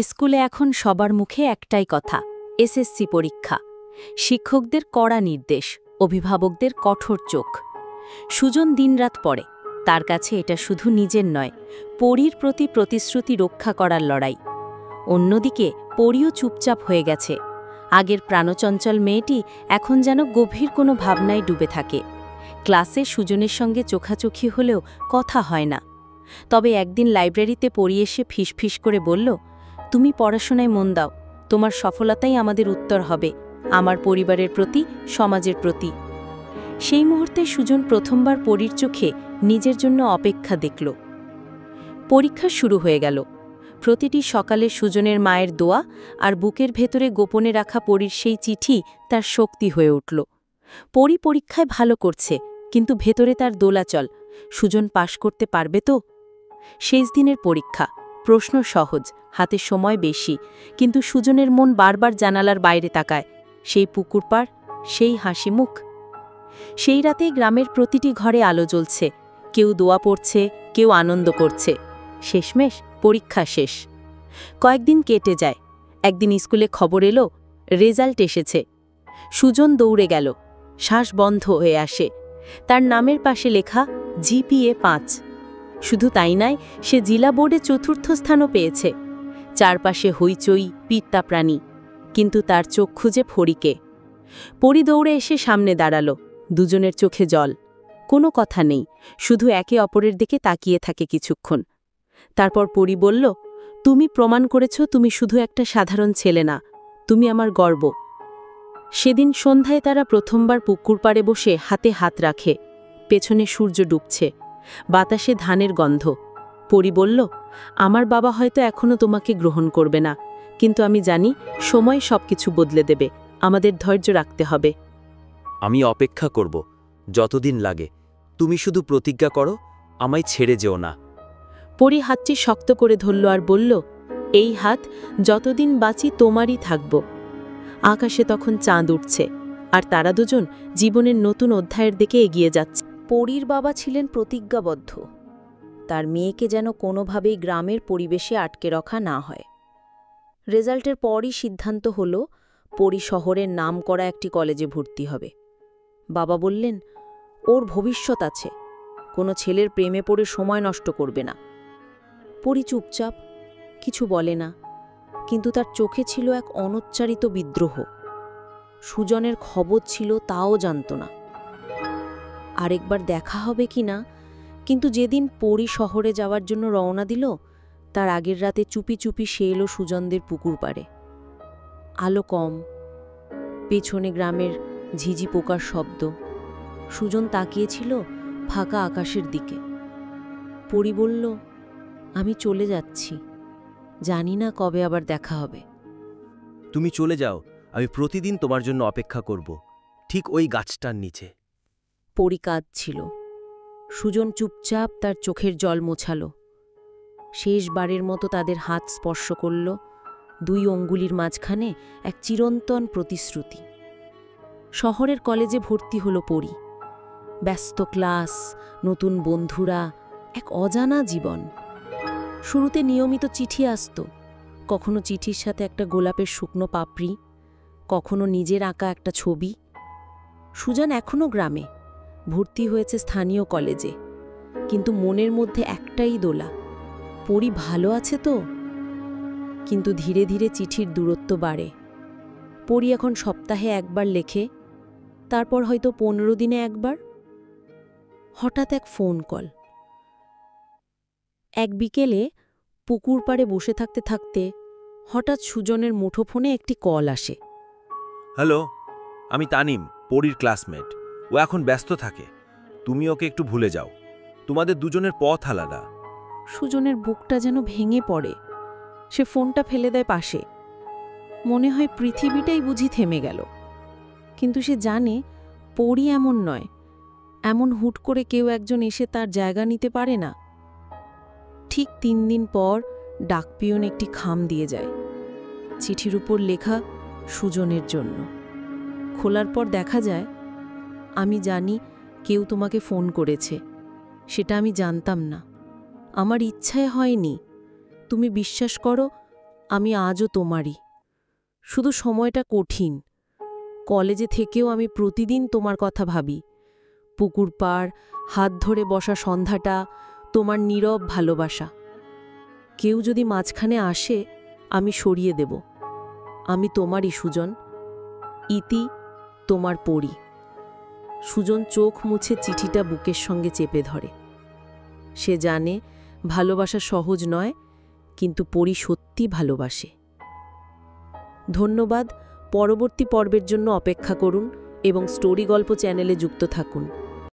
স্কুলে এখন সবার মুখে একটাই কথা, এসএসসি পরীক্ষা। শিক্ষকদের কড়া নির্দেশ, অভিভাবকদের কঠোর চোখ। সুজন দিনরাত পড়ে। তার কাছে এটা শুধু নিজের নয়, পরীর প্রতি প্রতিশ্রুতি রক্ষা করার লড়াই। অন্যদিকে পরীও চুপচাপ হয়ে গেছে। আগের প্রাণচঞ্চল মেয়েটি এখন যেন গভীর কোনো ভাবনায় ডুবে থাকে। ক্লাসে সুজনের সঙ্গে চোখাচোখি হলেও কথা হয় না। তবে একদিন লাইব্রেরিতে পড়ি এসে ফিসফিস করে বলল, তুমি পড়াশোনায় মন দাও, তোমার সফলতাই আমাদের উত্তর হবে, আমার পরিবারের প্রতি, সমাজের প্রতি। সেই মুহূর্তে সুজন প্রথমবার পরীর চোখে নিজের জন্য অপেক্ষা দেখল। পরীক্ষা শুরু হয়ে গেল। প্রতিটি সকালে সুজনের মায়ের দোয়া আর বুকের ভেতরে গোপনে রাখা পরীর সেই চিঠি তার শক্তি হয়ে উঠল। পরী পরীক্ষায় ভালো করছে, কিন্তু ভেতরে তার দোলাচল, সুজন পাশ করতে পারবে তো? শেষ দিনের পরীক্ষা। প্রশ্ন সহজ, হাতে সময় বেশি, কিন্তু সুজনের মন বারবার জানালার বাইরে তাকায়। সেই পুকুর পাড়, সেই হাসি মুখ। সেই রাতেই গ্রামের প্রতিটি ঘরে আলো জ্বলছে, কেউ দোয়া পড়ছে, কেউ আনন্দ করছে। শেষমেশ পরীক্ষা শেষ। কয়েকদিন কেটে যায়। একদিন স্কুলে খবর এলো, রেজাল্ট এসেছে। সুজন দৌড়ে গেল, শ্বাস বন্ধ হয়ে আসে। তার নামের পাশে লেখা জিপিএ 5। শুধু তাই নয়, সে জেলা বোর্ডে 4র্থ স্থানও পেয়েছে। চারপাশে হইচই, পিত্তা প্রাণী, কিন্তু তার চোখ খুঁজে পরীকে। পরী দৌড়ে এসে সামনে দাঁড়ালো, দুজনের চোখে জল। কোনো কথা নেই, শুধু একে অপরের দিকে তাকিয়ে থাকে কিছুক্ষণ। তারপর পরী বলল, তুমি প্রমাণ করেছ তুমি শুধু একটা সাধারণ ছেলে না, তুমি আমার গর্ব। সেদিন সন্ধ্যায় তারা প্রথমবার পুকুর পাড়ে বসে হাতে হাত রাখে। পেছনে সূর্য ডুবছে, বাতাসে ধানের গন্ধ। পরী বলল, আমার বাবা হয়তো এখনো তোমাকে গ্রহণ করবে না, কিন্তু আমি জানি সময় সবকিছু বদলে দেবে, আমাদের ধৈর্য রাখতে হবে। আমি অপেক্ষা করব, যতদিন লাগে। তুমি শুধু প্রতিজ্ঞা করো, আমায় ছেড়ে যেও না। পরী হাতটি শক্ত করে ধরল আর বলল, এই হাত যতদিন বাঁচি তোমারই থাকব। আকাশে তখন চাঁদ উঠছে, আর তারা দুজন জীবনের নতুন অধ্যায়ের দিকে এগিয়ে যাচ্ছে। পরীর বাবা ছিলেন প্রতিজ্ঞাবদ্ধ, তার মেয়েকে যেন কোনোভাবেই গ্রামের পরিবেশে আটকে রাখা না হয়। রেজাল্টের পরই সিদ্ধান্ত হল, পরী শহরের নামকরা একটি কলেজে ভর্তি হবে। বাবা বললেন, ওর ভবিষ্যৎ আছে, কোনো ছেলের প্রেমে পড়ে সময় নষ্ট করবে না। পরী চুপচাপ, কিছু বলে না, কিন্তু তার চোখে ছিল এক অনুচ্চারিত বিদ্রোহ। সুজনের খবর ছিল, তাও জানত না আরেকবার দেখা হবে কি না। কিন্তু যেদিন পরী শহরে যাওয়ার জন্য রওনা দিল, তার আগের রাতে চুপি চুপি সে এলো সুজনদের পুকুর পাড়ে। আলো কম, পেছনে গ্রামের ঝিঝি পোকার শব্দ। সুজন তাকিয়েছিল ফাঁকা আকাশের দিকে। পরী বলল, আমি চলে যাচ্ছি, জানি না কবে আবার দেখা হবে। তুমি চলে যাও, আমি প্রতিদিন তোমার জন্য অপেক্ষা করব, ঠিক ওই গাছটার নিচে। পরী কাঁদছিল। সুজন চুপচাপ তার চোখের জল মোছালো। শেষবারের মতো তাদের হাত স্পর্শ করল, 2 অঙ্গুলির মাঝখানে এক চিরন্তন প্রতিশ্রুতি। শহরের কলেজে ভর্তি হলো পরী। ব্যস্ত ক্লাস, নতুন বন্ধুরা, এক অজানা জীবন। শুরুতে নিয়মিত চিঠি আসত, কখনো চিঠির সাথে একটা গোলাপের শুকনো পাপড়ি, কখনো নিজের আঁকা একটা ছবি। সুজন এখনও গ্রামে, ভর্তি হয়েছে স্থানীয় কলেজে, কিন্তু মনের মধ্যে একটাই দোলা, পরী ভালো আছে তো? কিন্তু ধীরে ধীরে চিঠির দূরত্ব বাড়ে। পরী এখন সপ্তাহে একবার লেখে, তারপর হয়তো 15 দিনে একবার। হঠাৎ এক ফোন কল। এক বিকেলে পুকুর পাড়ে বসে থাকতে থাকতে হঠাৎ সুজনের মুঠোফোনে একটি কল আসে। হ্যালো, আমি তানিম, পরীর ক্লাসমেট। ও এখন ব্যস্ত থাকে, তুমি ওকে একটু ভুলে যাও, তোমাদের দুজনের পথ আলাদা। সুজনের বুকটা যেন ভেঙে পড়ে। সে ফোনটা ফেলে দেয় পাশে। মনে হয় পৃথিবীটাই বুঝি থেমে গেল। কিন্তু সে জানে পরী এমন নয়, এমন হুট করে কেউ একজন এসে তার জায়গা নিতে পারে না। ঠিক 3 দিন পর ডাকপিয়ন একটি খাম দিয়ে যায়। চিঠির উপর লেখা, সুজনের জন্য। খোলার পর দেখা যায়, আমি জানি কেউ তোমাকে ফোন করেছে, সেটা আমি জানতাম না, আমার ইচ্ছায় হয়নি। তুমি বিশ্বাস করো, আমি আজও তোমারই। শুধু সময়টা কঠিন। কলেজে থেকেও আমি প্রতিদিন তোমার কথা ভাবি। পুকুর পাড়, হাত ধরে বসা সন্ধ্যাটা, তোমার নীরব ভালোবাসা। কেউ যদি মাঝখানে আসে, আমি সরিয়ে দেব। আমি তোমারই সুজন। ইতি, তোমার পড়ি। সুজন চোখ মুছে চিঠিটা বুকের সঙ্গে চেপে ধরে। সে জানে ভালোবাসা সহজ নয়, কিন্তু পরি সত্যি ভালোবাসে। ধন্যবাদ। পরবর্তী পর্বের জন্য অপেক্ষা করুন এবং স্টোরি গল্প চ্যানেলে যুক্ত থাকুন।